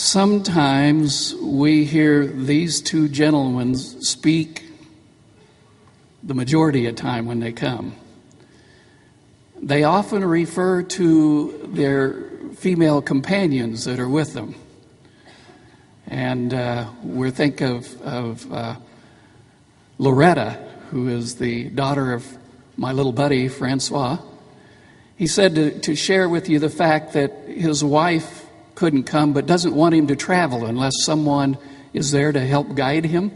Sometimes we hear these two gentlemen speak the majority of time when they come. They often refer to their female companions that are with them. And we think of Loretta, who is the daughter of my little buddy, Francois. He said to share with you the fact that his wife couldn't come, but doesn't want him to travel unless someone is there to help guide him.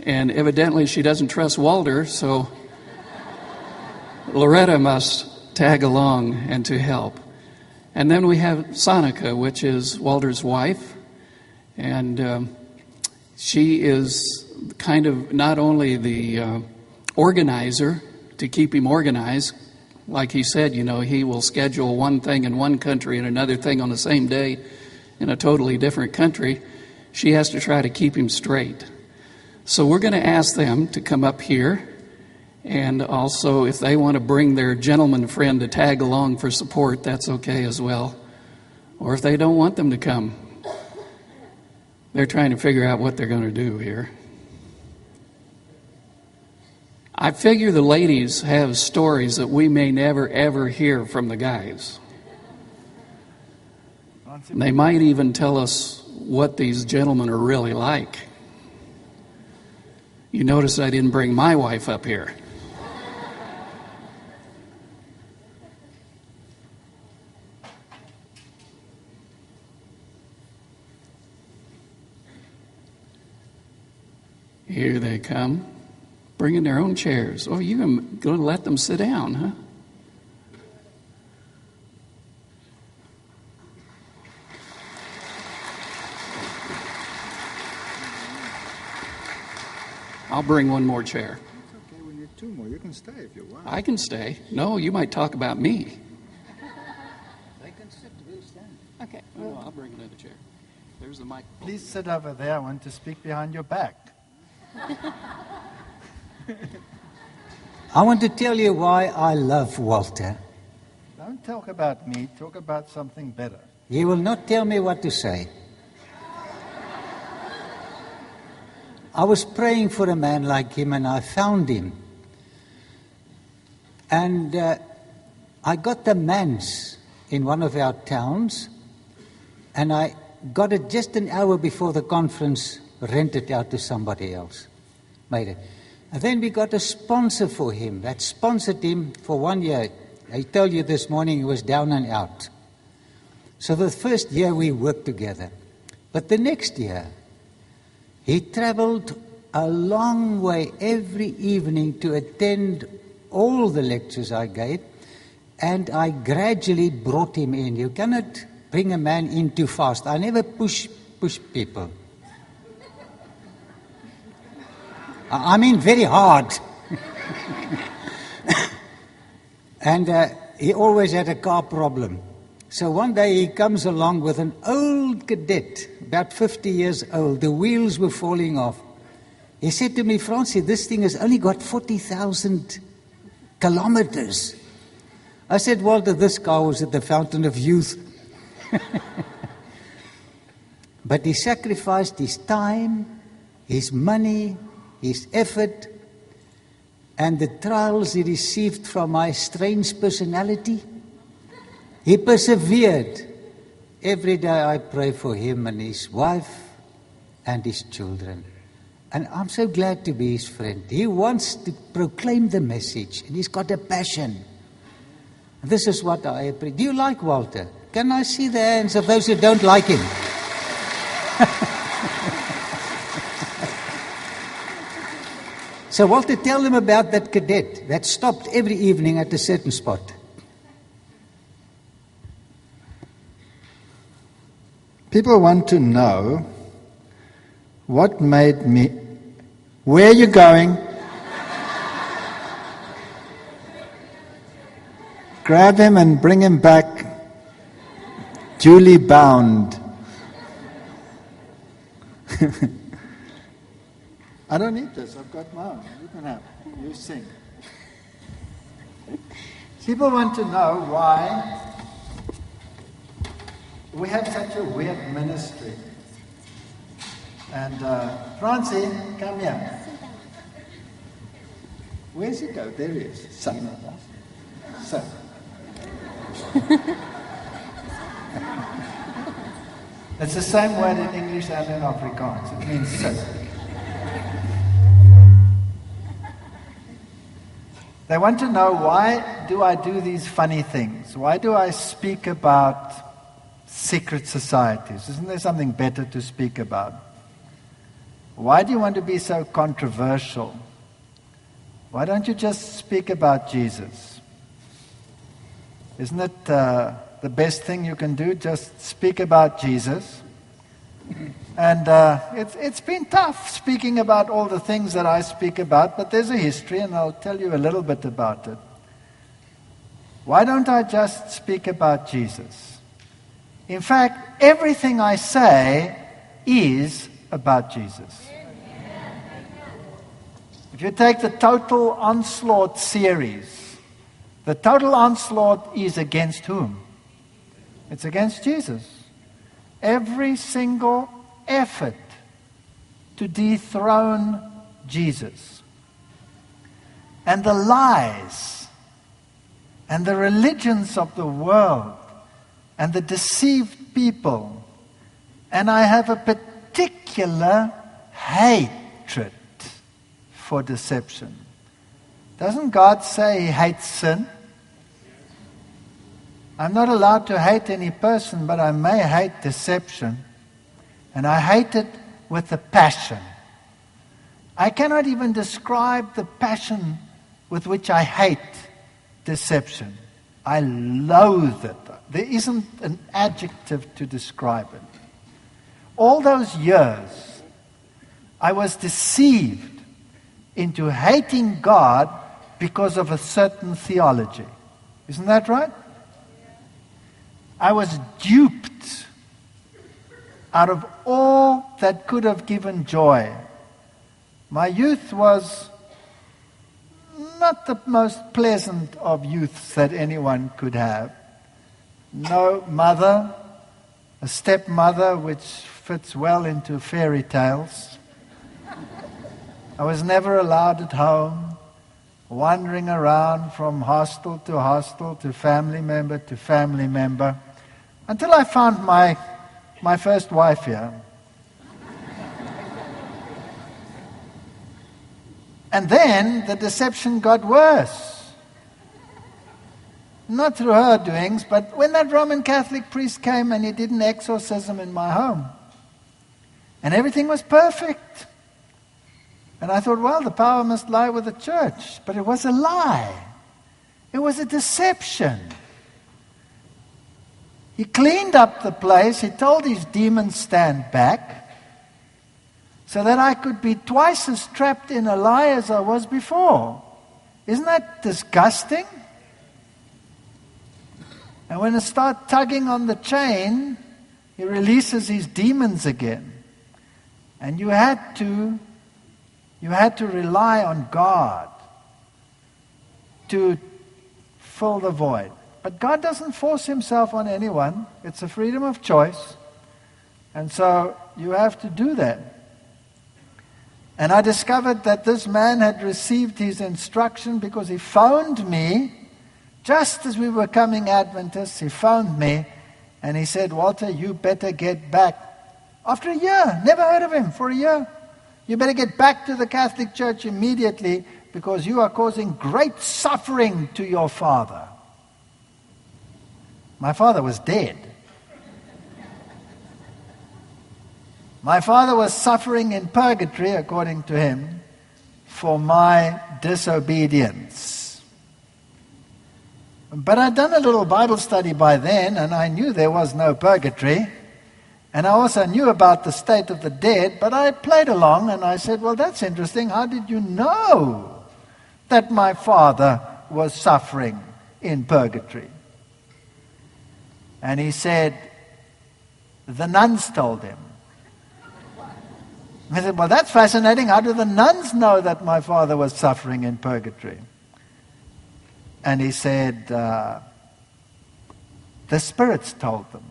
And evidently she doesn't trust Walter, so Loretta must tag along and to help. And then we have Sonica, which is Walter's wife. And she is kind of not only the organizer to keep him organized. Like he said, you know, he will schedule one thing in one country and another thing on the same day in a totally different country. She has to try to keep him straight. So we're going to ask them to come up here, and also if they want to bring their gentleman friend to tag along for support, that's okay as well. Or if they don't want them to come, they're trying to figure out what they're going to do here. I figure the ladies have stories that we may never, ever hear from the guys. They might even tell us what these gentlemen are really like. You notice I didn't bring my wife up here. Here they come. Bringing their own chairs. Oh, you're going to let them sit down, huh? I'll bring one more chair. It's okay, we need two more. You can stay if you want. I can stay. No, you might talk about me. They can sit, we'll stand. Okay. No, I'll bring another chair. There's the microphone. Please sit over there. I want to speak behind your back. I want to tell you why I love Walter. Don't talk about me, talk about something better. He will not tell me what to say. I was praying for a man like him and I found him. And I got the manse in one of our towns, and I got it just an hour before the conference, rented out to somebody else. Made it. And then we got a sponsor for him that sponsored him for 1 year. I told you this morning he was down and out. So the first year we worked together. But the next year, he traveled a long way every evening to attend all the lectures I gave, and I gradually brought him in. You cannot bring a man in too fast. I never push people. I mean very hard. And he always had a car problem. So one day he comes along with an old cadet, about 50 years old. The wheels were falling off. He said to me, Francie, this thing has only got 40,000 kilometers. I said, Walter, this car was at the fountain of youth. But he sacrificed his time, his money, his effort, and the trials he received from my strange personality. He persevered. Every day I pray for him and his wife and his children. And I'm so glad to be his friend. He wants to proclaim the message, and he's got a passion. This is what I appreciate. Do you like Walter? Can I see the hands of those who don't like him? So Walter, tell them about that cadet that stopped every evening at a certain spot. People want to know what made me... Where are you going? Grab him and bring him back duly bound. I don't need this, I've got my own. You can have it. You sing. People want to know why We have such a weird ministry. And Francie, come here. Where's he go? There he is. So. It's the same word in English and in Afrikaans. It means sit. They want to know, why do I do these funny things? Why do I speak about secret societies? Isn't there something better to speak about? Why do you want to be so controversial? Why don't you just speak about Jesus? Isn't it the best thing you can do? Just speak about Jesus. And it's been tough speaking about all the things that I speak about, but there's a history, and I'll tell you a little bit about it. Why don't I just speak about Jesus? In fact, everything I say is about Jesus. If you take the Total Onslaught series, the Total Onslaught is against whom? It's against Jesus. Every single effort to dethrone Jesus. And the lies and the religions of the world and the deceived people. And I have a particular hatred for deception. Doesn't God say He hates sin? I'm not allowed to hate any person, but I may hate deception. And I hate it with a passion. I cannot even describe the passion with which I hate deception. I loathe it. There isn't an adjective to describe it. All those years, I was deceived into hating God because of a certain theology. Isn't that right? I was duped out of all that could have given joy. My youth was not the most pleasant of youths that anyone could have. No mother, a stepmother, which fits well into fairy tales. I was never allowed at home, wandering around from hostel to family member, until I found my first wife here. And then the deception got worse. Not through her doings, but when that Roman Catholic priest came and he did an exorcism in my home. And everything was perfect. And I thought, well, the power must lie with the church. But it was a lie. It was a deception. He cleaned up the place. He told his demons stand back, so that I could be twice as trapped in a lie as I was before. Isn't that disgusting? And when I start tugging on the chain, he releases his demons again. And you had to rely on God to fill the void. But God doesn't force Himself on anyone. It's a freedom of choice. And so you have to do that. And I discovered that this man had received his instruction because he phoned me, just as we were coming Adventists, he phoned me and he said, Walter, you better get back. After a year, never heard of him for a year. You better get back to the Catholic Church immediately because you are causing great suffering to your father. My father was dead. My father was suffering in purgatory, according to him, for my disobedience. But I'd done a little Bible study by then, and I knew there was no purgatory. And I also knew about the state of the dead, but I played along, and I said, well, that's interesting. How did you know that my father was suffering in purgatory? And he said, the nuns told him. I said, well, that's fascinating. How do the nuns know that my father was suffering in purgatory? And he said, the spirits told them.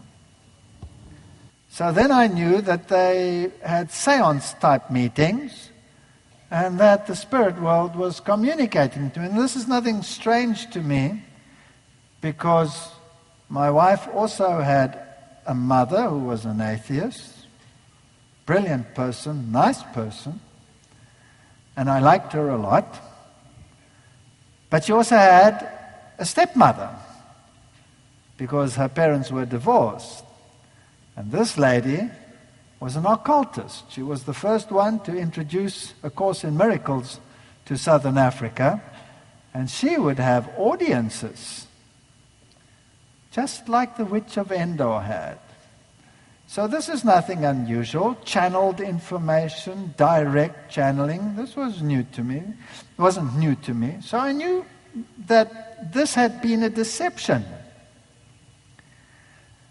So then I knew that they had seance-type meetings and that the spirit world was communicating to me. And this is nothing strange to me because my wife also had a mother who was an atheist, brilliant person, nice person, and I liked her a lot. But she also had a stepmother because her parents were divorced. And this lady was an occultist. She was the first one to introduce A Course in Miracles to Southern Africa. And she would have audiences, just like the Witch of Endor had. So this is nothing unusual. Channeled information, direct channeling. This was new to me. It wasn't new to me. So I knew that this had been a deception.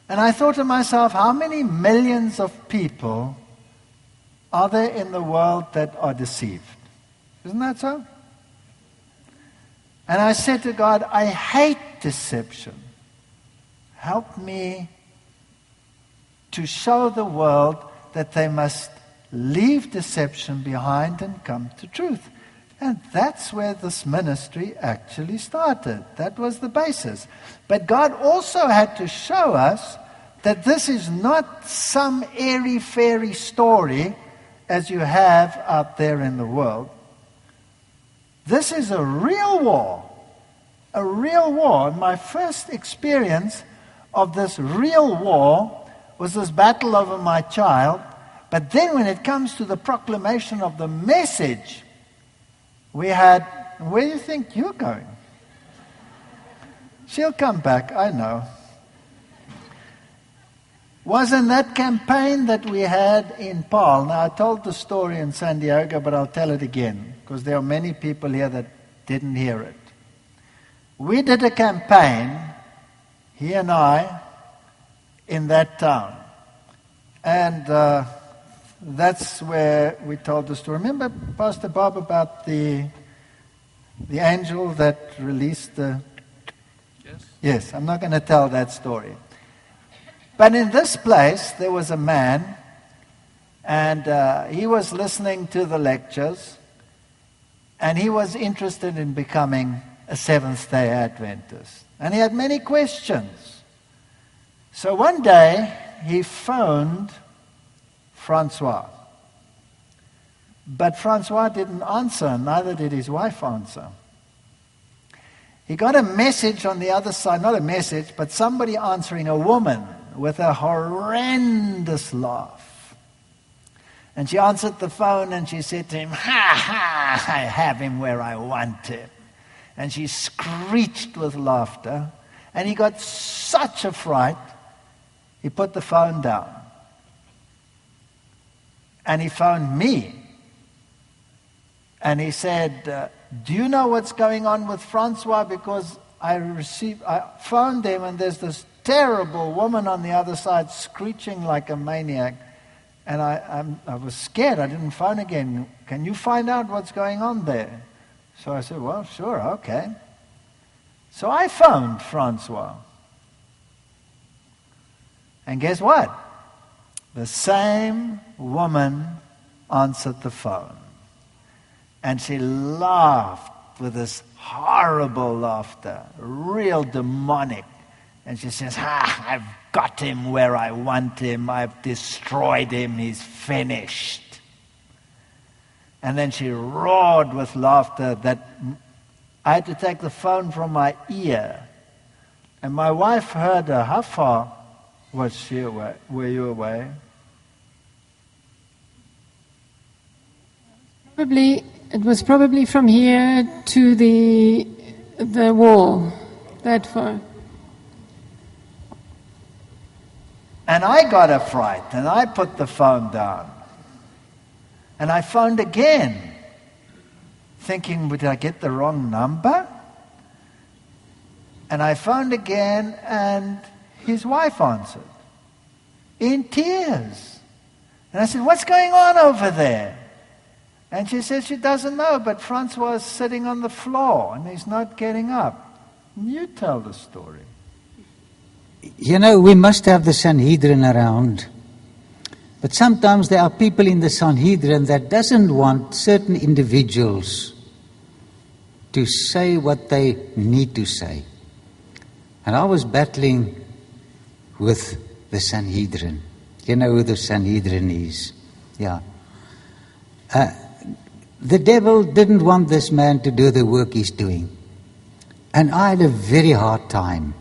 And I thought to myself, how many millions of people are there in the world that are deceived? Isn't that so? And I said to God, I hate deception. Help me to show the world that they must leave deception behind and come to truth. And that's where this ministry actually started. That was the basis. But God also had to show us that this is not some airy-fairy story as you have out there in the world. This is a real war. A real war. And my first experience of this real war was this battle over my child. But then when it comes to the proclamation of the message, we had, where do you think you're going? She'll come back, I know. Was in that campaign that we had in Paarl. Now I told the story in San Diego, but I'll tell it again, because there are many people here that didn't hear it. We did a campaign, he and I, in that town. And that's where we told the story. Remember, Pastor Bob, about the angel that released the... Yes. Yes, I'm not going to tell that story. But in this place, there was a man, and he was listening to the lectures, and he was interested in becoming a Seventh-day Adventist. And he had many questions. So one day, he phoned Francois. But Francois didn't answer, neither did his wife answer. He got a message on the other side, not a message, but somebody answering, a woman with a horrendous laugh. And she answered the phone and she said to him, "Ha ha, I have him where I want him." And she screeched with laughter. And he got such a fright, he put the phone down. And he phoned me. And he said, do you know what's going on with Francois? Because I phoned him and there's this terrible woman on the other side screeching like a maniac. And I was scared. I didn't phone again. Can you find out what's going on there? So I said, well, sure, okay. So I phoned Francois. And guess what? The same woman answered the phone. And she laughed with this horrible laughter, real demonic. And she says, I've got him where I want him. I've destroyed him. He's finished. And then she roared with laughter that I had to take the phone from my ear. And my wife heard her. How far was she away? Were you away? It was probably from here to the wall, that far. And I got a fright, and I put the phone down. And I phoned again, thinking, did I get the wrong number? And I phoned again, and his wife answered, in tears. And I said, what's going on over there? And she said she doesn't know, but Francois is sitting on the floor, and he's not getting up. You tell the story. You know, we must have the Sanhedrin around But sometimes there are people in the Sanhedrin that doesn't want certain individuals to say what they need to say. And I was battling with the Sanhedrin. You know who the Sanhedrin is? Yeah. The devil didn't want this man to do the work he's doing. And I had a very hard time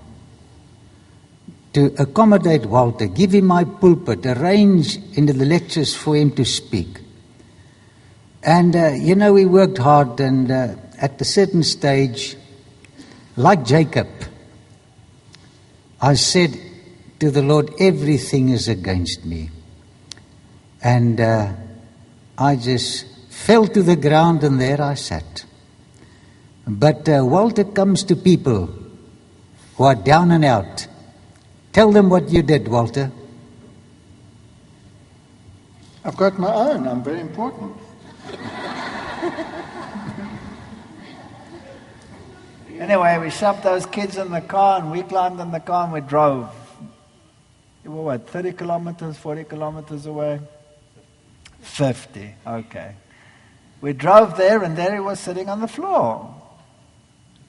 to accommodate Walter, give him my pulpit, arrange into the lectures for him to speak. And, we worked hard, and at a certain stage, like Jacob, I said to the Lord, everything is against me. And I just fell to the ground, and there I sat. But Walter comes to people who are down and out. Tell them what you did, Walter. I've got my own. I'm very important. Anyway, we shoved those kids in the car, and we climbed in the car and we drove. We were 30 kilometers, 40 kilometers away? 50, okay. We drove there, and there he was sitting on the floor.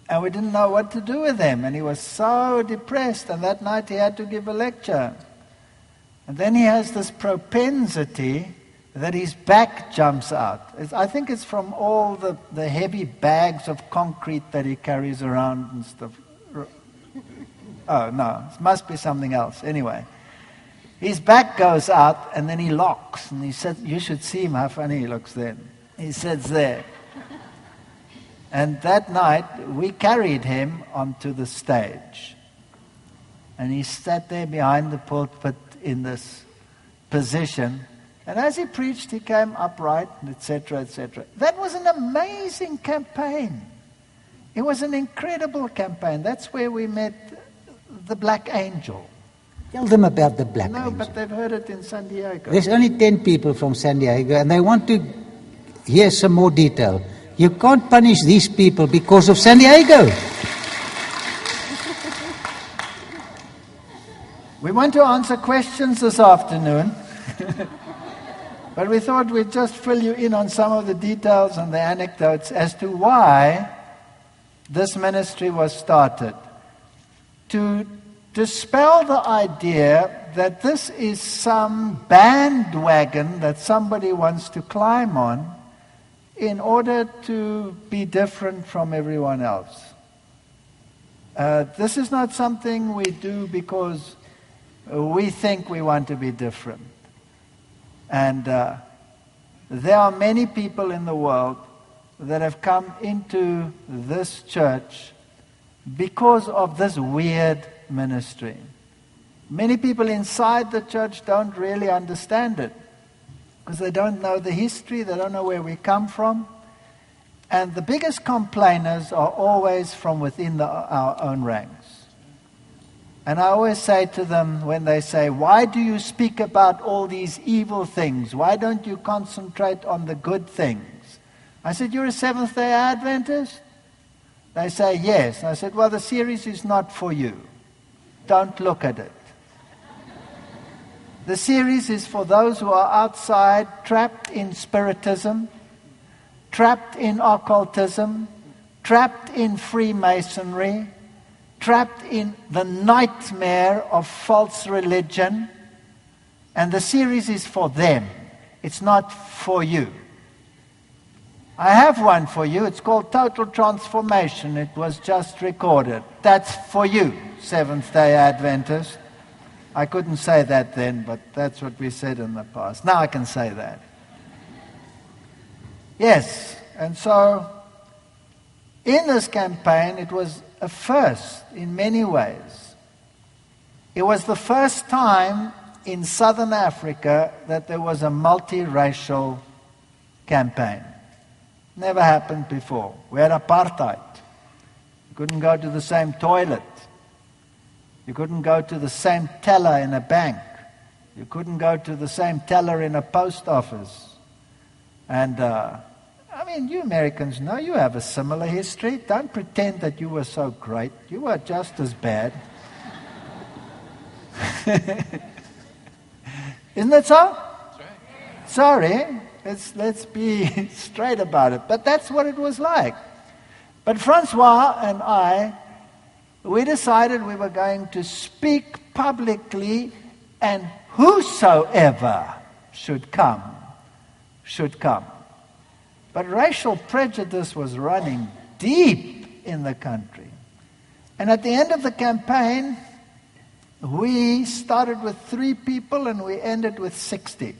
And we didn't know what to do with him. And he was so depressed. And that night he had to give a lecture. And then he has this propensity that his back jumps out. I think it's from all the heavy bags of concrete that he carries around and stuff. Oh, no, it must be something else. Anyway, his back goes out, and then he locks. And he said, you should see him, how funny he looks then. He sits there. And that night, we carried him onto the stage. And he sat there behind the pulpit in this position. And as he preached, he came upright, etc., etc. That was an amazing campaign. It was an incredible campaign. That's where we met the Black Angel. Tell them about the Black Angel. No, but they've heard it in San Diego. There's only 10 people from San Diego, and they want to hear some more detail. You can't punish these people because of San Diego. We want to answer questions this afternoon. But we thought we'd just fill you in on some of the details and the anecdotes as to why this ministry was started. To dispel the idea that this is some bandwagon that somebody wants to climb on in order to be different from everyone else. This is not something we do because we think we want to be different. And there are many people in the world that have come into this church because of this weird ministry. Many people inside the church don't really understand it because they don't know the history, they don't know where we come from. And the biggest complainers are always from within our own ranks. And I always say to them when they say, why do you speak about all these evil things? Why don't you concentrate on the good things? I said, you're a Seventh-day Adventist? They say, yes. I said, well, the series is not for you. Don't look at it. The series is for those who are outside, trapped in spiritism, trapped in occultism, trapped in Freemasonry, trapped in the nightmare of false religion. And the series is for them. It's not for you. I have one for you. It's called Total Transformation. It was just recorded. That's for you, Seventh-day Adventist. I couldn't say that then, but that's what we said in the past. Now I can say that. Yes, and so in this campaign, it was a first in many ways. It was the first time in Southern Africa that there was a multiracial campaign. Never happened before. We had apartheid. You couldn't go to the same toilet. You couldn't go to the same teller in a bank. You couldn't go to the same teller in a post office. And, you Americans know you have a similar history. Don't pretend that you were so great. You were just as bad. Isn't it so? Sorry, let's be straight about it. But that's what it was like. But Francois and I, we decided we were going to speak publicly, and whosoever should come, should come. But racial prejudice was running deep in the country. And at the end of the campaign, we started with 3 people and we ended with 60.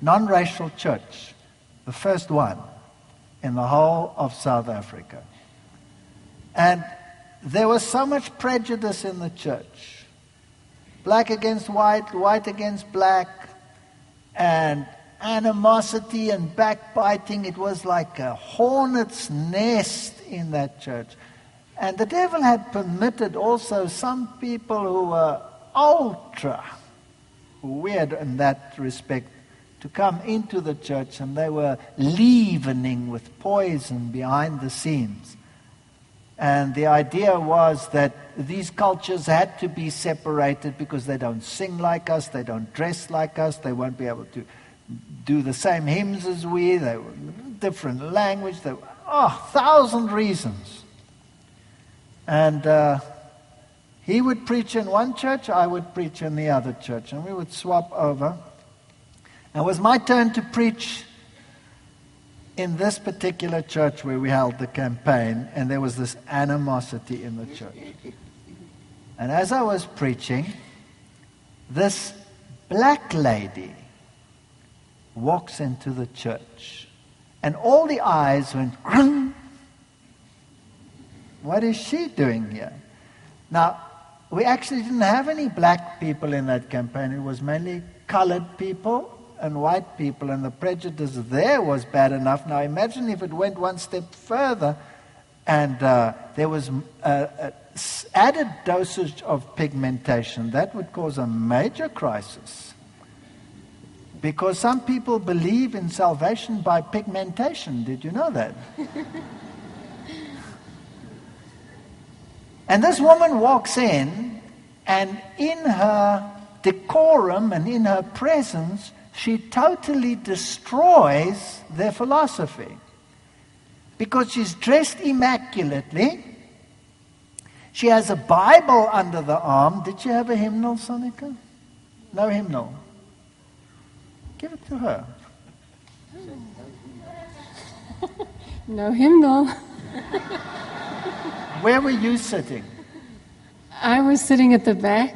Non-racial church, the first one in the whole of South Africa. And there was so much prejudice in the church. Black against white, white against black, and animosity and backbiting. It was like a hornet's nest in that church. And the devil had permitted also some people who were ultra weird in that respect to come into the church, and they were leavening with poison behind the scenes. And the idea was that these cultures had to be separated because they don't sing like us, they don't dress like us, they won't be able to do the same hymns as we, they were different language, they were, 1,000 reasons. And he would preach in one church, I would preach in the other church, and we would swap over. And it was my turn to preach in this particular church where we held the campaign, and there was this animosity in the church. And as I was preaching, this black lady walks into the church, and all the eyes went, what is she doing here? Now, we actually didn't have any black people in that campaign. It was mainly colored people and white people, and the prejudice there was bad enough. Now imagine if it went one step further and there was added dosage of pigmentation. That would cause a major crisis, because some people believe in salvation by pigmentation. Did you know that? And this woman walks in, and in her decorum and in her presence, she totally destroys their philosophy. Because she's dressed immaculately. She has a Bible under the arm. Did she have a hymnal, Sonika? No hymnal. Give it to her. No hymnal. Where were you sitting? I was sitting at the back.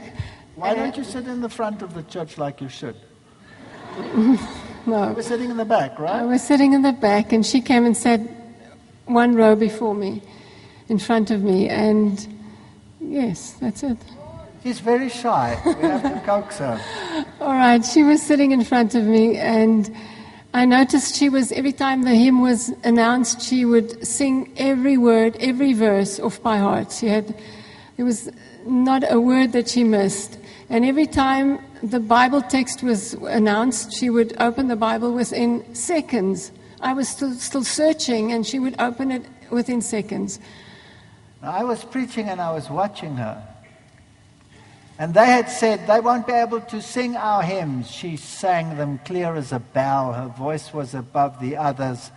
Why don't you sit in the front of the church like you should? No. You were sitting in the back, right? I was sitting in the back, and she came and sat one row before me, in front of me, and yes, that's it. She's very shy. We have to coax her. All right, she was sitting in front of me, and I noticed she was, every time the hymn was announced, she would sing every word, every verse off by heart. There was not a word that she missed. And every time the Bible text was announced, she would open the Bible within seconds. I was still searching, and she would open it within seconds. Now, I was preaching and I was watching her. And they had said they won't be able to sing our hymns. She sang them clear as a bell. Her voice was above the others.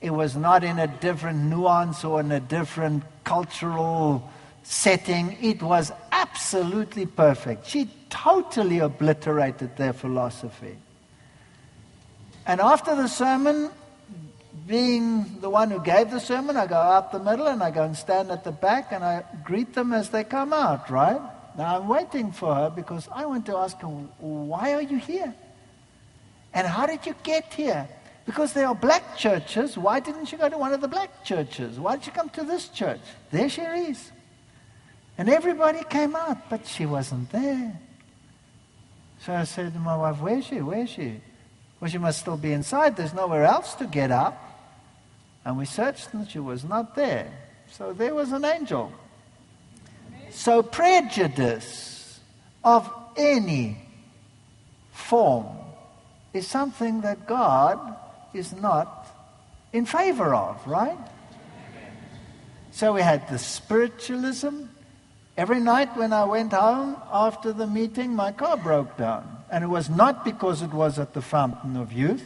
It was not in a different nuance or in a different cultural setting. It was absolutely perfect. She totally obliterated their philosophy. And after the sermon, being the one who gave the sermon, I go out the middle and I go and stand at the back and I greet them as they come out, right? Now I'm waiting for her because I want to ask her, why are you here? And how did you get here? Because there are black churches. Why didn't you go to one of the black churches? Why did you come to this church? There she is. And everybody came out, but she wasn't there. So I said to my wife, where is she? Where is she? Well, she must still be inside. There's nowhere else to get up. And we searched and she was not there. So there was an angel. So prejudice of any form is something that God is not in favor of, right? So we had the spiritualism. Every night when I went home after the meeting, my car broke down. And it was not because it was at the Fountain of Youth,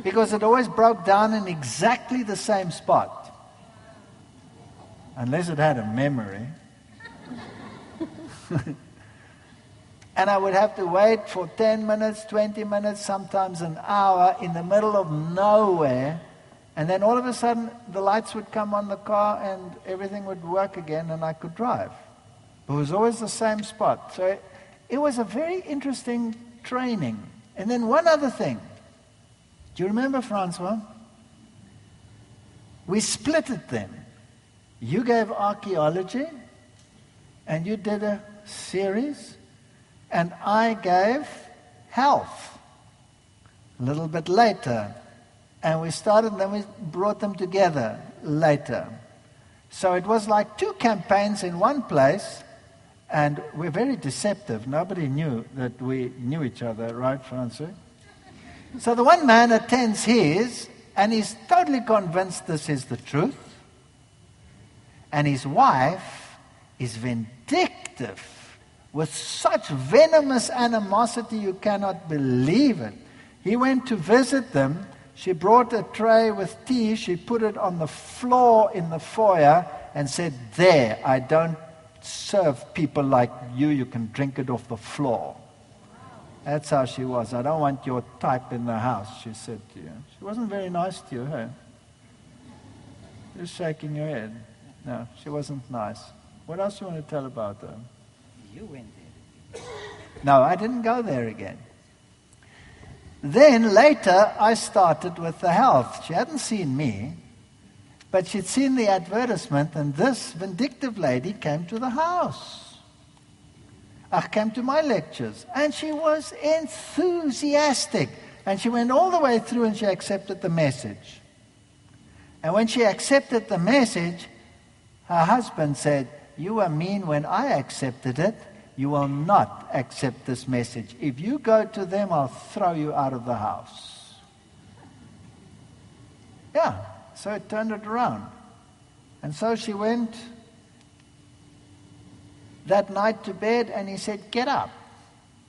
because it always broke down in exactly the same spot. Unless it had a memory. And I would have to wait for 10 minutes, 20 minutes, sometimes an hour in the middle of nowhere. And then all of a sudden, the lights would come on the car and everything would work again and I could drive. It was always the same spot. So it was a very interesting training. And then one other thing. Do you remember, Francois? We split it then. You gave archaeology and you did a series. And I gave health a little bit later. And we started, then we brought them together later. So it was like two campaigns in one place, and we're very deceptive. Nobody knew that we knew each other, right, Francois? So the one man attends his, and he's totally convinced this is the truth. And his wife is vindictive, with such venomous animosity you cannot believe it. He went to visit them. She brought a tray with tea. She put it on the floor in the foyer and said, "There, I don't serve people like you. You can drink it off the floor." That's how she was. "I don't want your type in the house," she said to you. She wasn't very nice to you, huh? You're shaking your head. No, she wasn't nice. What else do you want to tell about her? You went there. No, I didn't go there again. Then later I started with the health. She hadn't seen me, but she'd seen the advertisement, and this vindictive lady came to the house. Came to my lectures, and she was enthusiastic. And she went all the way through and she accepted the message. And when she accepted the message, her husband said, "You were mean when I accepted it. You will not accept this message. If you go to them, I'll throw you out of the house." Yeah, so it turned it around. And so she went that night to bed, and he said, "Get up.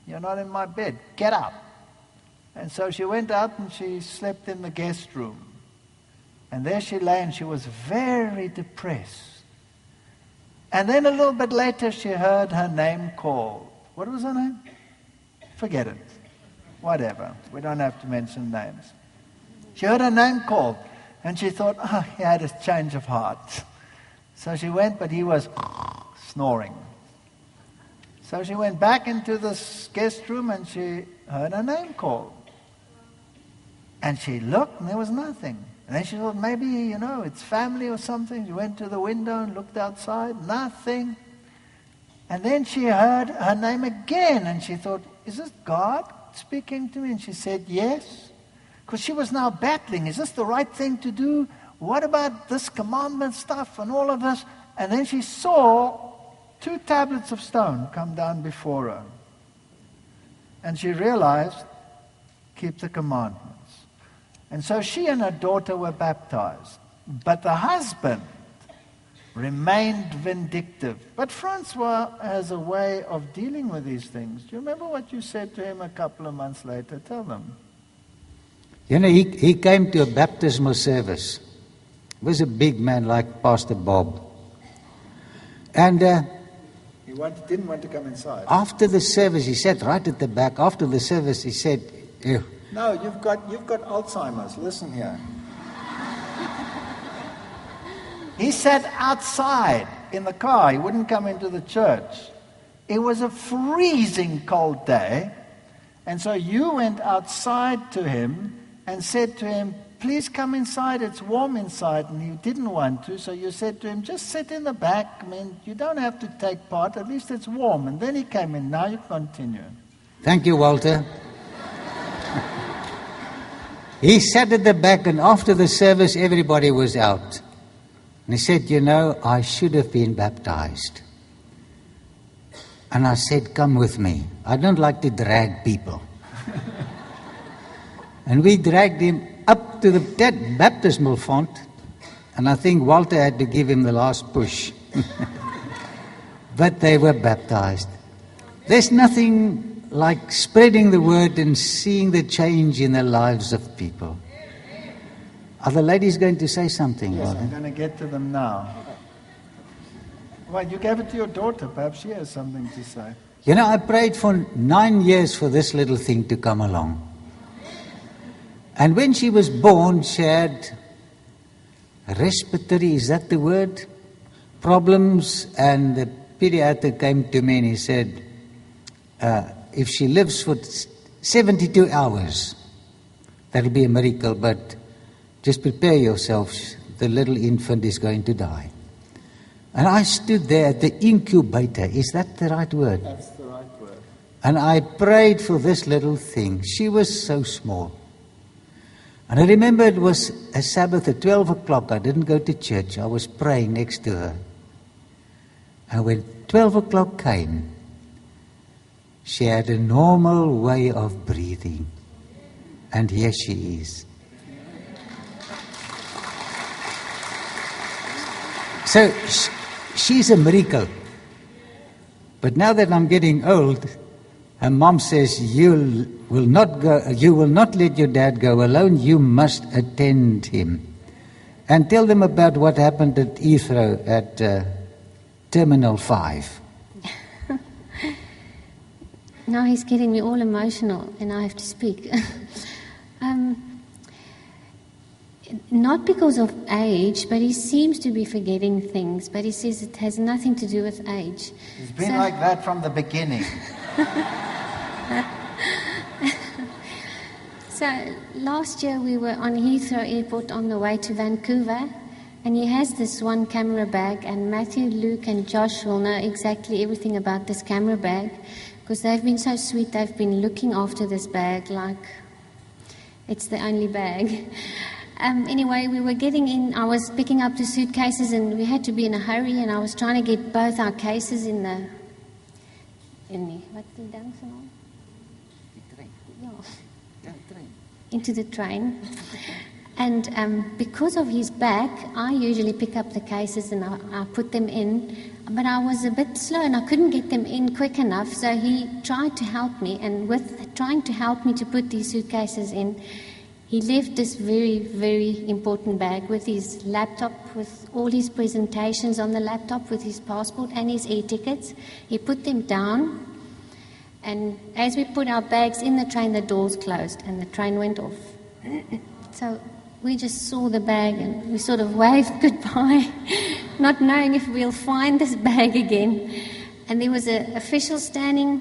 You're not in my bed. Get up." And so she went out and she slept in the guest room. And there she lay, and she was very depressed. And then a little bit later, she heard her name called. What was her name? Forget it. Whatever. We don't have to mention names. She heard her name called, and she thought, he had a change of heart. So she went, but he was snoring. So she went back into this guest room, and she heard her name called. And she looked, and there was nothing. And then she thought, maybe, it's family or something. She went to the window and looked outside. Nothing. And then she heard her name again. And she thought, is this God speaking to me? And she said, yes. Because she was now battling. Is this the right thing to do? What about this commandment stuff and all of this? And then she saw 2 tablets of stone come down before her. And she realized, keep the commandments. And so she and her daughter were baptized. But the husband remained vindictive. But Francois has a way of dealing with these things. Do you remember what you said to him a couple of months later? Tell them. He came to a baptismal service. He was a big man like Pastor Bob. And He didn't want to come inside. After the service, he sat right at the back. After the service, he said, "No, you've got Alzheimer's. Listen here." He sat outside in the car. He wouldn't come into the church. It was a freezing cold day. And so you went outside to him and said to him, "Please come inside. It's warm inside." And he didn't want to. So you said to him, "Just sit in the back. I mean, you don't have to take part. At least it's warm." And then he came in. Now you continue. Thank you, Walter. He sat at the back, and after the service, everybody was out. And he said, I should have been baptized. And I said, come with me. I don't like to drag people. And we dragged him up to that baptismal font, and I think Walter had to give him the last push. But they were baptized. There's nothing like spreading the word and seeing the change in the lives of people. Are the ladies going to say something? Yes, I'm going to get to them now. Well, you gave it to your daughter. Perhaps she has something to say. You know, I prayed for 9 years for this little thing to come along. And when she was born, she had respiratory, is that the word? Problems. And the pediatrician came to me and he said, if she lives for 72 hours, that'll be a miracle, but just prepare yourself, the little infant is going to die. And I stood there at the incubator, is that the right word? That's the right word. And I prayed for this little thing. She was so small. And I remember it was a Sabbath at 12 o'clock. I didn't go to church. I was praying next to her. And when 12 o'clock came, she had a normal way of breathing. And here she is. So she's a miracle. But now that I'm getting old, her mom says, you will not let your dad go alone. You must attend him. And tell them about what happened at Heathrow at Terminal 5. Now he's getting me all emotional and I have to speak. Not because of age, but he seems to be forgetting things. But he says it has nothing to do with age. It's been like that from the beginning. So last year we were on Heathrow Airport on the way to Vancouver, and he has this one camera bag, and Matthew, Luke and Josh will know exactly everything about this camera bag because they've been so sweet. They've been looking after this bag like it's the only bag. Anyway, we were getting in. I was picking up the suitcases and we had to be in a hurry, and I was trying to get both our cases in the what's the dance on? Into the train. And because of his back, I usually pick up the cases and I put them in. But I was a bit slow and I couldn't get them in quick enough. So he tried to help me. And with trying to help me to put these suitcases in, he left this very, very important bag with his laptop, with all his presentations on the laptop, with his passport and his air tickets. He put them down. And as we put our bags in the train, the doors closed and the train went off. So we just saw the bag and we sort of waved goodbye, not knowing if we'll find this bag again. And there was an official standing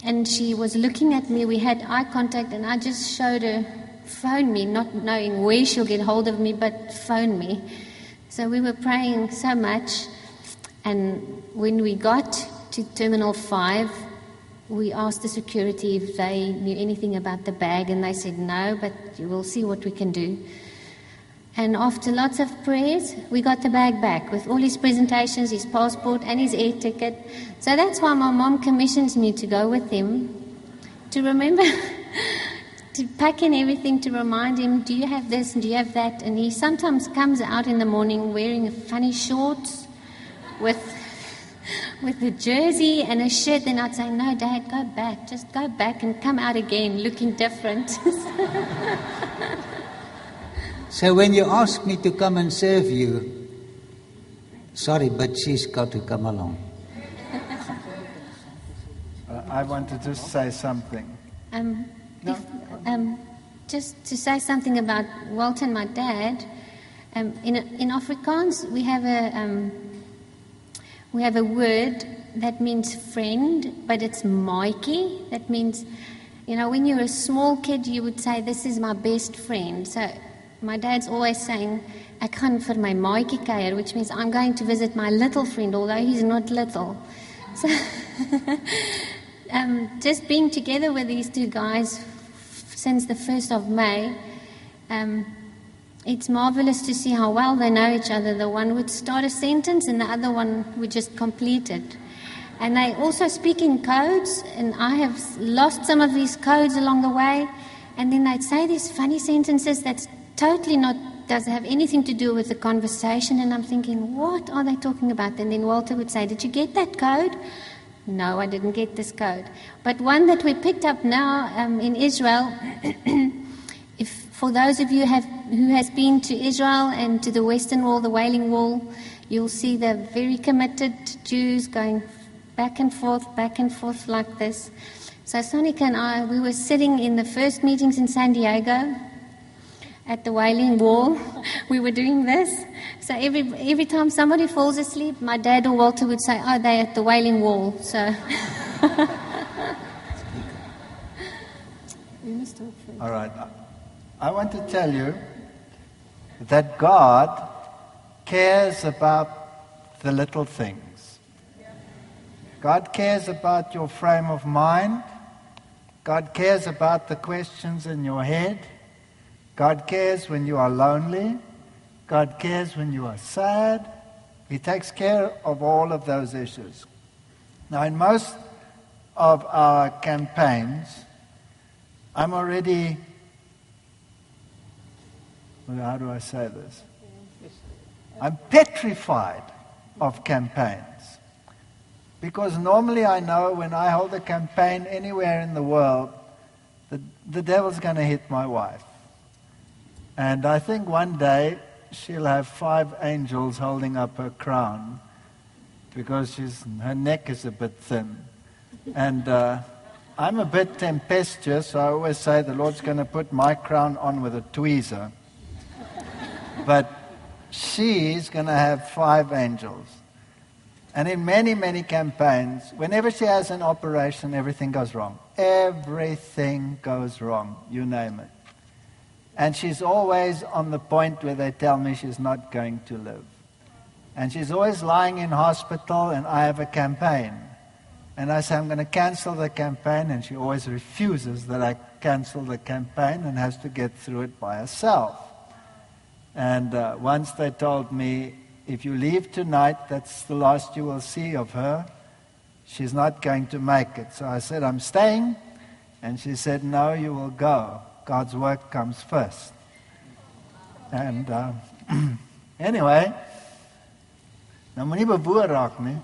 and she was looking at me. We had eye contact and I just showed her, phone me, not knowing where she'll get hold of me, but phone me. So we were praying so much. And when we got to Terminal 5, we asked the security if they knew anything about the bag, and they said no, but we'll see what we can do. And after lots of prayers, we got the bag back with all his presentations, his passport and his air ticket. So that's why my mom commissions me to go with him, to remember, to pack in everything, to remind him, do you have this and do you have that? And he sometimes comes out in the morning wearing funny shorts with a jersey and a shirt, then I'd say, no, Dad, go back. Just go back and come out again looking different. So when you ask me to come and serve you, sorry, but she's got to come along. I want to just say something. Just to say something about Walt and my dad. In Afrikaans, we have a word that means friend, but it's maatjie. That means, when you're a small kid, you would say, this is my best friend. So my dad's always saying, ek gaan vir my maatjie kuier, which means I'm going to visit my little friend, although he's not little. So just being together with these two guys since the 1st of May, it's marvelous to see how well they know each other. The one would start a sentence and the other one would just complete it. And they also speak in codes, and I have lost some of these codes along the way. And then they'd say these funny sentences that's totally doesn't have anything to do with the conversation. And I'm thinking, what are they talking about? And then Walter would say, did you get that code? No, I didn't get this code. But one that we picked up now in Israel, if for those of you who has been to Israel and to the Western Wall, the Wailing Wall, you'll see the very committed Jews going back and forth like this. So Sonika and I, we were sitting in the first meetings in San Diego at the Wailing Wall. We were doing this. So every time somebody falls asleep, my dad or Walter would say, "Oh, they're at the Wailing Wall." So. All right. I want to tell you that God cares about the little things. God cares about your frame of mind. God cares about the questions in your head. God cares when you are lonely. God cares when you are sad. He takes care of all of those issues. Now, in most of our campaigns, I'm already, how do I say this? I'm petrified of campaigns. Because normally I know when I hold a campaign anywhere in the world, the devil's going to hit my wife. And I think one day she'll have 5 angels holding up her crown because her neck is a bit thin. And I'm a bit tempestuous, so I always say the Lord's going to put my crown on with a tweezer. But she's going to have 5 angels. And in many, many campaigns, whenever she has an operation, everything goes wrong. Everything goes wrong, you name it. And she's always on the point where they tell me she's not going to live. And she's always lying in hospital, and I have a campaign. And I say, I'm going to cancel the campaign, and she always refuses that I cancel the campaign and has to get through it by herself. And once they told me, if you leave tonight, that's the last you will see of her. She's not going to make it. So I said, I'm staying. And she said, no, you will go. God's work comes first. And anyway, nou moenie bewoor raak nie.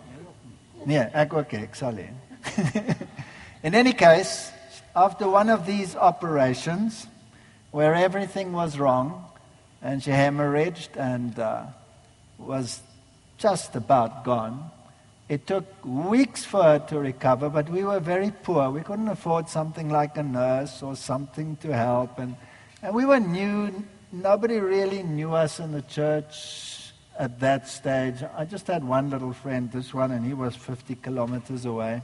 Nee, ek ook ek sal hê. In any case, after one of these operations, where everything was wrong, and she hemorrhaged and was just about gone, it took weeks for her to recover, but we were very poor. We couldn't afford something like a nurse or something to help. And we were new. Nobody really knew us in the church at that stage. I just had one little friend, this one, and he was 50 kilometers away.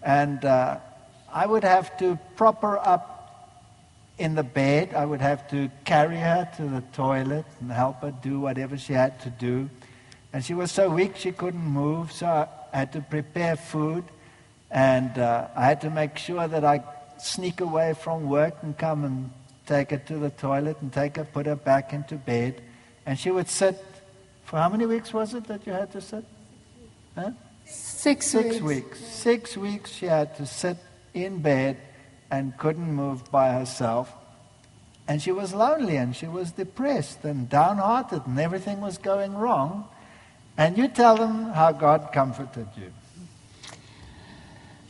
And I would have to prop her up in the bed. I would have to carry her to the toilet and help her do whatever she had to do. And she was so weak she couldn't move, so I had to prepare food. And I had to make sure that I sneak away from work and come and take her to the toilet and put her back into bed. And she would sit, for how many weeks was it that you had to sit? Huh? 6 weeks. 6 weeks. 6 weeks she had to sit in bed and couldn't move by herself. And she was lonely and she was depressed and downhearted and everything was going wrong. And you tell them how God comforted you.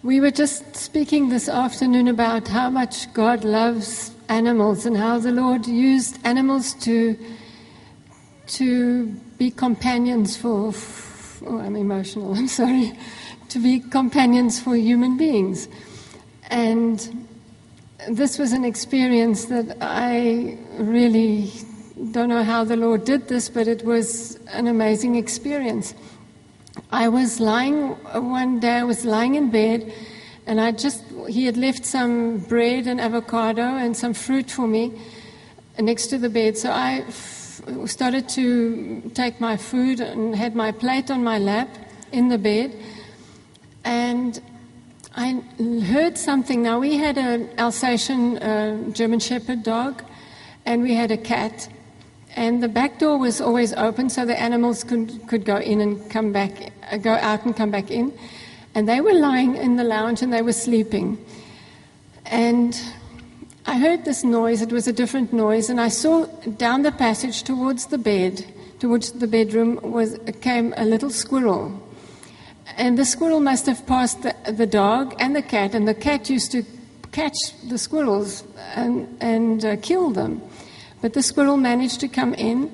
We were just speaking this afternoon about how much God loves animals and how the Lord used animals to be companions for I'm emotional, I'm sorry, to be companions for human beings. And this was an experience that I really don't know how the Lord did this, but it was an amazing experience. I was lying in bed, and he had left some bread and avocado and some fruit for me next to the bed. So I started to take my food and had my plate on my lap in the bed. And I heard something. Now, we had an Alsatian German Shepherd dog, and we had a cat. And the back door was always open, so the animals could go in and come back, go out and come back in. And they were lying in the lounge and they were sleeping. And I heard this noise. It was a different noise, and I saw down the passage towards the bed, towards the bedroom, came a little squirrel. And the squirrel must have passed the dog and the cat used to catch the squirrels and kill them. But the squirrel managed to come in,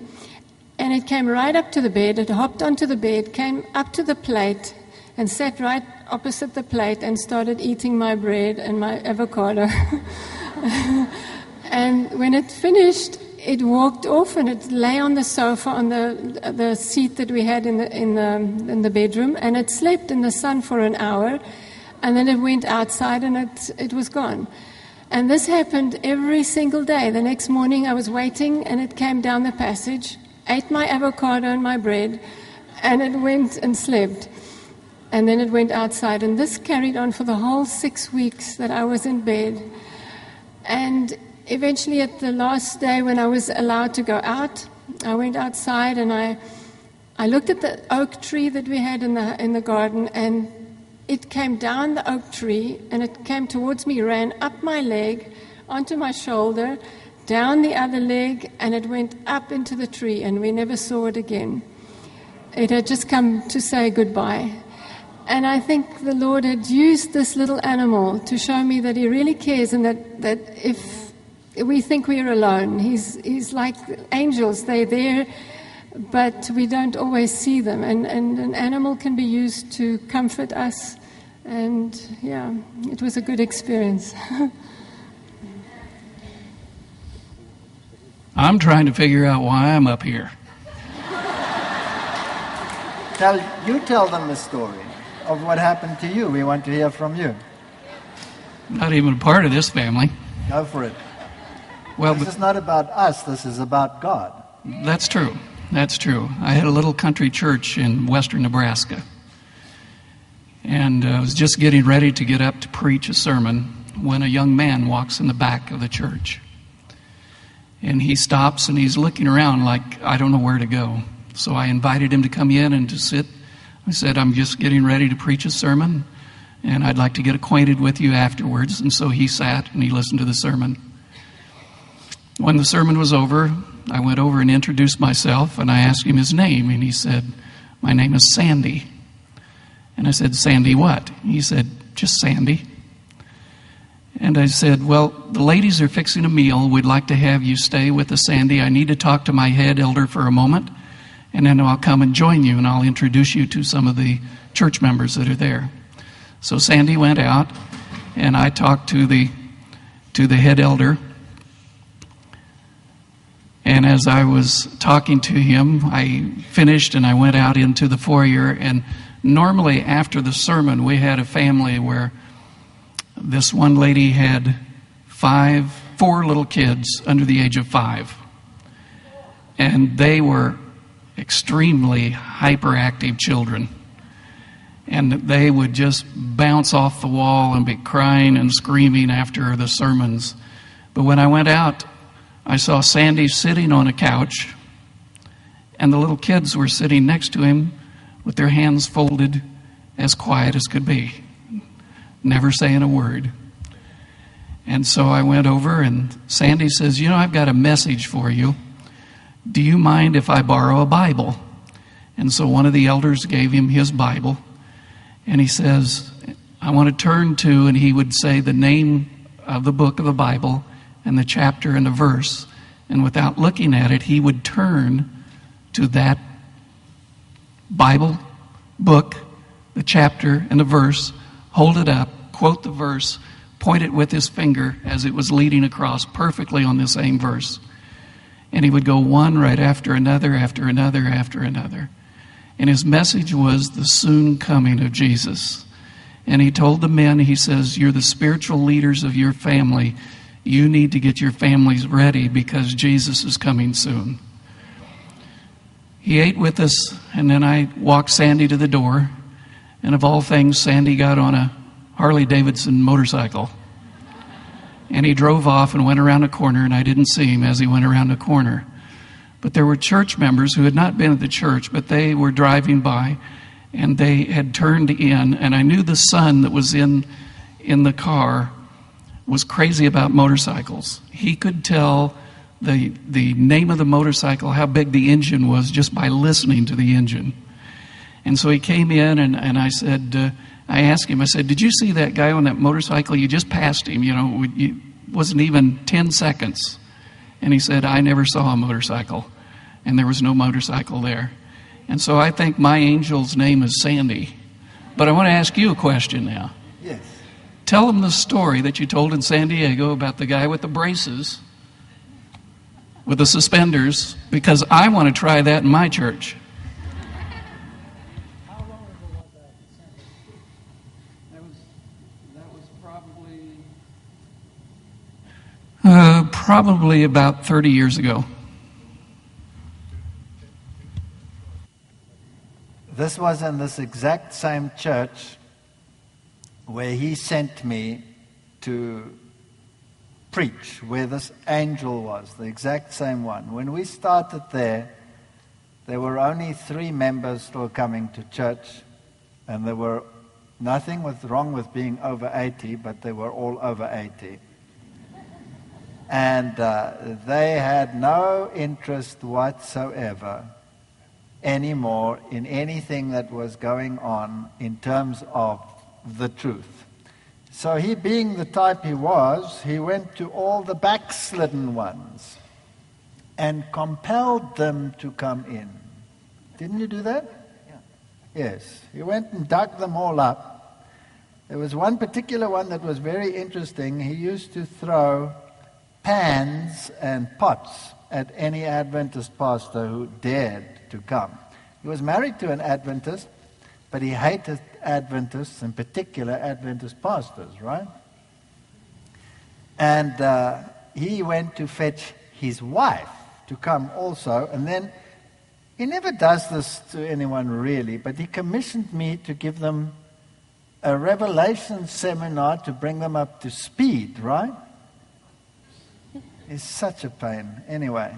and it came right up to the bed. It hopped onto the bed, came up to the plate, and sat right opposite the plate and started eating my bread and my avocado. And when it finished, it walked off and it lay on the sofa on the seat that we had in the bedroom, and it slept in the sun for an hour, and then it went outside and it was gone. And this happened every single day. The next morning I was waiting, and it came down the passage, ate my avocado and my bread, and it went and slept. And then it went outside, and this carried on for the whole 6 weeks that I was in bed. And eventually, at the last day when I was allowed to go out, I went outside and I looked at the oak tree that we had in the garden, and it came down the oak tree, and it came towards me, ran up my leg, onto my shoulder, down the other leg, and it went up into the tree, and we never saw it again. It had just come to say goodbye. And I think the Lord had used this little animal to show me that He really cares, and that if we think we are alone, He's like angels. They're there, but we don't always see them. And an animal can be used to comfort us. And yeah, it was a good experience. I'm trying to figure out why I'm up here. Tell them the story of what happened to you. We want to hear from you. Not even a part of this family. Go for it. Well, this is not about us. This is about God. That's true. That's true. I had a little country church in western Nebraska. And I was just getting ready to get up to preach a sermon when a young man walks in the back of the church. And he stops and he's looking around like, I don't know where to go. So I invited him to come in and to sit. I said, I'm just getting ready to preach a sermon, and I'd like to get acquainted with you afterwards. And so he sat and he listened to the sermon. When the sermon was over, I went over and introduced myself, and I asked him his name, and he said, my name is Sandy. And I said, Sandy what? He said, just Sandy. And I said, well, the ladies are fixing a meal. We'd like to have you stay with us, Sandy. I need to talk to my head elder for a moment, and then I'll come and join you, and I'll introduce you to some of the church members that are there. So Sandy went out, and I talked to the head elder. And as I was talking to him, I finished and I went out into the foyer. And normally after the sermon, we had a family where this one lady had four little kids under the age of 5. And they were extremely hyperactive children. And they would just bounce off the wall and be crying and screaming after the sermons. But when I went out, I saw Sandy sitting on a couch, and the little kids were sitting next to him with their hands folded, as quiet as could be, never saying a word. And so I went over, and Sandy says, you know, I've got a message for you. Do you mind if I borrow a Bible? And so one of the elders gave him his Bible, and he says, I want to turn to, and he would say the name of the book of the Bible and the chapter and the verse, and without looking at it, he would turn to that Bible book, the chapter and the verse, hold it up, quote the verse, point it with his finger as it was leading across perfectly on the same verse. And he would go one right after another, after another, after another. And his message was the soon coming of Jesus. And he told the men, he says, you're the spiritual leaders of your family. You need to get your families ready because Jesus is coming soon. He ate with us, and then I walked Sandy to the door. And of all things, Sandy got on a Harley-Davidson motorcycle. And he drove off and went around a corner, and I didn't see him as he went around a corner. But there were church members who had not been at the church, but they were driving by, and they had turned in. And I knew the son that was in the car was crazy about motorcycles. He could tell the name of the motorcycle, how big the engine was, just by listening to the engine. And so he came in, and I said, I asked him, I said, did you see that guy on that motorcycle? You just passed him, it wasn't even 10 seconds. And he said, I never saw a motorcycle, and there was no motorcycle there. And so I think my angel's name is Sandy. But I want to ask you a question now. Yes. Tell them the story that you told in San Diego about the guy with the braces, with the suspenders, because I want to try that in my church. How long ago was that? That was probably about 30 years ago. This was in this exact same church where he sent me to preach, where this angel was, the exact same one. When we started there were only 3 members still coming to church, and there were nothing wrong with being over 80, but they were all over 80. And they had no interest whatsoever anymore in anything that was going on in terms of the truth. So he, being the type he was, he went to all the backslidden ones and compelled them to come in. Didn't you do that? Yeah. Yes. He went and dug them all up. There was one particular one that was very interesting. He used to throw pans and pots at any Adventist pastor who dared to come. He was married to an Adventist, but he hated Adventists, in particular Adventist pastors, right? And he went to fetch his wife to come also, and then he never does this to anyone really, but he commissioned me to give them a revelation seminar to bring them up to speed, right? It's such a pain. Anyway.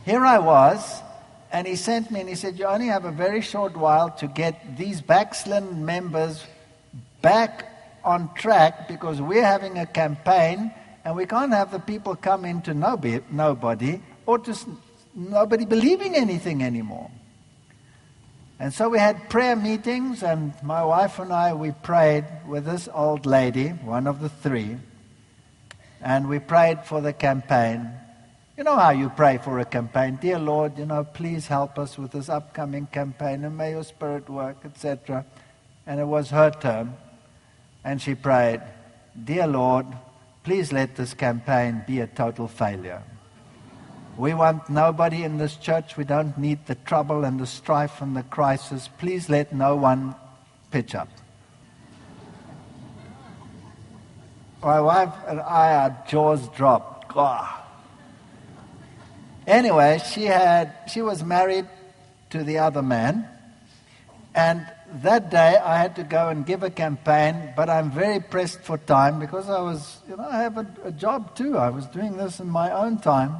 Here I was, and he sent me and he said, you only have a very short while to get these backslidden members back on track, because we're having a campaign and we can't have the people come into nobody or just nobody believing anything anymore. And so we had prayer meetings, and my wife and I, we prayed with this old lady, one of the 3, and we prayed for the campaign. You know how you pray for a campaign. Dear Lord, please help us with this upcoming campaign, and may your Spirit work, etc. And it was her turn. And she prayed, Dear Lord, please let this campaign be a total failure. We want nobody in this church. We don't need the trouble and the strife and the crisis. Please let no one pitch up. My wife and I, our jaws dropped. Anyway, she was married to the other man, and that day I had to go and give a campaign, but I'm very pressed for time because I have a job too. I was doing this in my own time,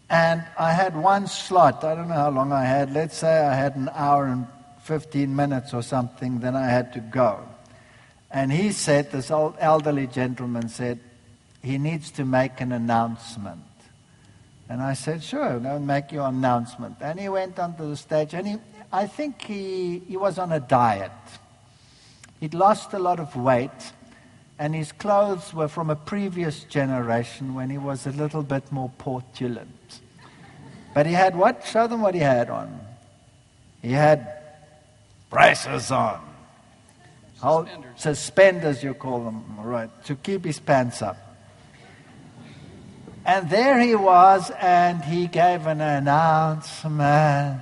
and I had one slot. I don't know how long I had. Let's say I had an hour and 15 minutes or something, then I had to go. And he said, this old elderly gentleman said, he needs to make an announcement. And I said, sure, go and make your announcement. And he went onto the stage, and I think he was on a diet. He'd lost a lot of weight, and his clothes were from a previous generation when he was a little bit more portulent. But he had what? Show them what he had on. He had braces on. Suspenders, you call them, right, to keep his pants up. And there he was, and he gave an announcement.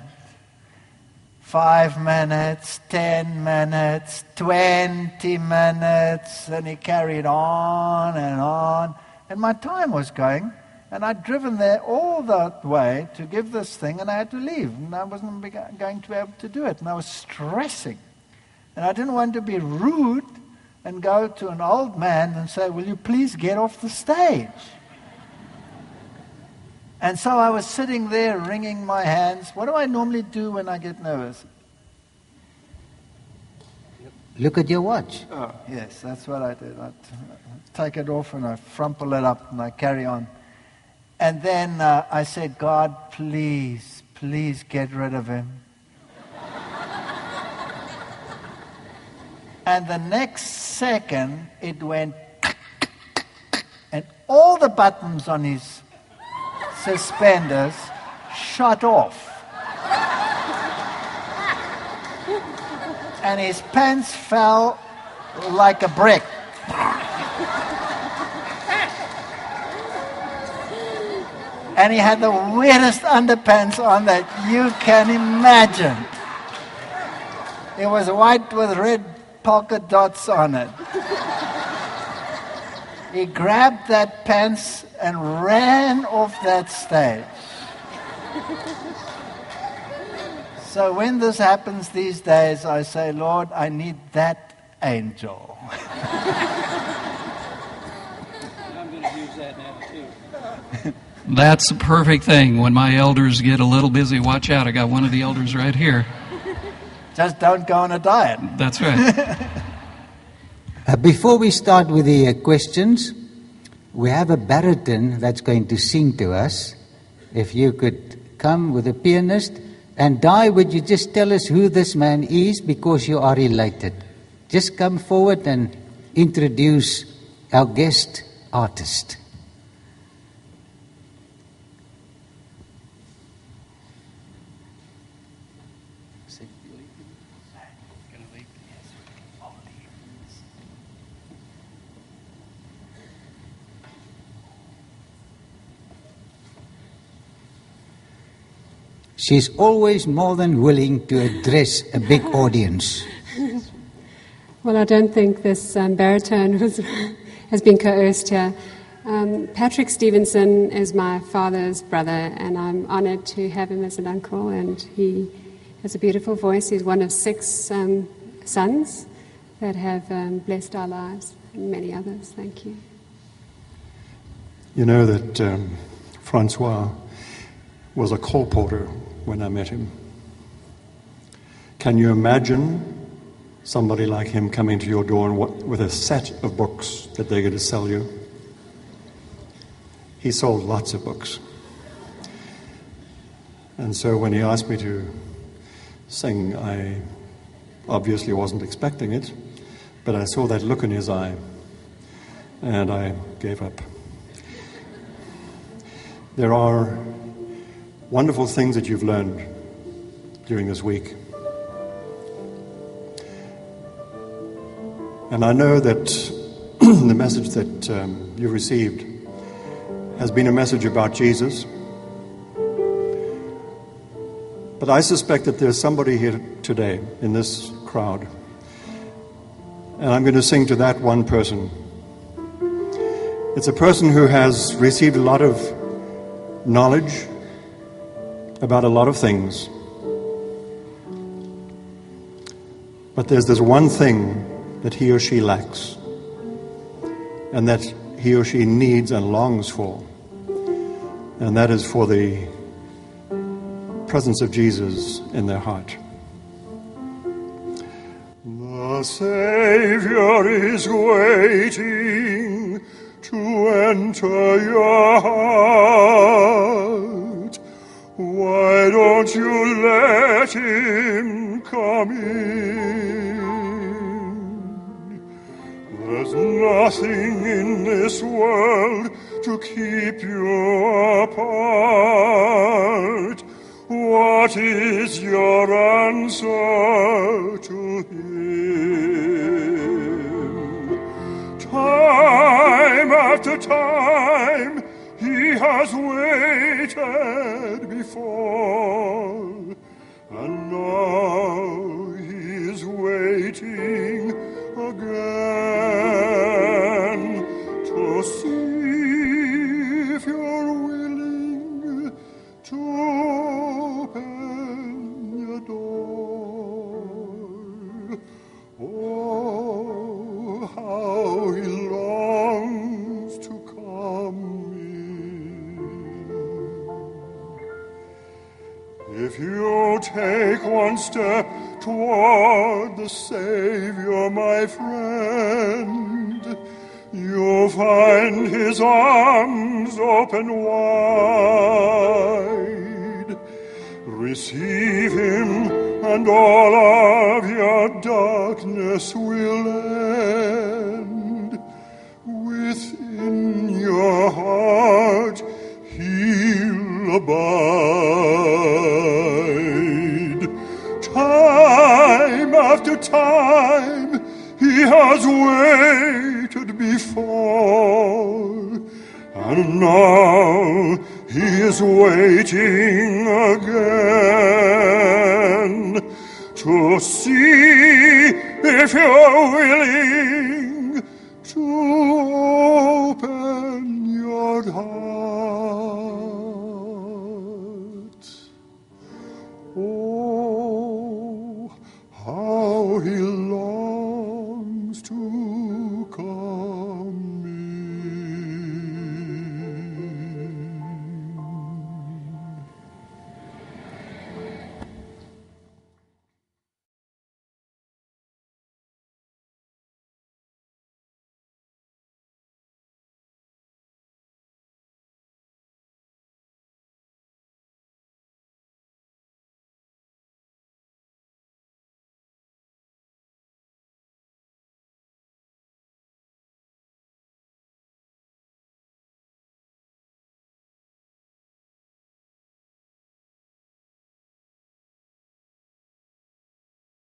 5 minutes, 10 minutes, 20 minutes, and he carried on and on. And my time was going, and I'd driven there all that way to give this thing, and I had to leave, and I wasn't going to be able to do it, and I was stressing. And I didn't want to be rude and go to an old man and say, will you please get off the stage? And so I was sitting there wringing my hands. What do I normally do when I get nervous? Look at your watch. Oh, yes, that's what I did. I take it off and I frumple it up and I carry on. And then I said, God, please, please get rid of him. And the next second, it went, and all the buttons on his suspenders shot off. And his pants fell like a brick. And he had the weirdest underpants on that you can imagine. It was white with red polka dots on it. He grabbed that pants and ran off that stage. So when this happens these days, I say, Lord, I need that angel. I'm going to use that now too. That's the perfect thing. When my elders get a little busy, watch out. I got one of the elders right here. Just don't go on a diet. That's right. Before we start with the questions, we have a baritone that's going to sing to us. If you could come with a pianist. And Di, would you just tell us who this man is, because you are related? Just come forward and introduce our guest artist. She's always more than willing to address a big audience. Well, I don't think this baritone has been coerced here. Patrick Stevenson is my father's brother, and I'm honored to have him as an uncle, and he has a beautiful voice. He's one of 6 sons that have blessed our lives, and many others. Thank you. You know that Francois was a colporteur when I met him. Can you imagine somebody like him coming to your door and with a set of books that they're going to sell you? He sold lots of books. And so when he asked me to sing, I obviously wasn't expecting it, but I saw that look in his eye, and I gave up. There are wonderful things that you've learned during this week. And I know that the message that you received has been a message about Jesus. But I suspect that there's somebody here today in this crowd, and I'm going to sing to that one person. It's a person who has received a lot of knowledge about a lot of things. But there's this one thing that he or she lacks, and that he or she needs and longs for, and that is for the presence of Jesus in their heart. The Savior is waiting to enter your heart. Why don't you let him come in? There's nothing in this world to keep you apart. What is your answer to him? Time after time he has waited before, and now he is waiting again to see if you're willing to open your door. Oh, how he longs to come in. If you take one step toward the Savior, my friend, you'll find his arms open wide. Receive him, and all of your darkness will end. Within your heart he'll abide. Time after time he has waited before, and now he is waiting again to see if you're willing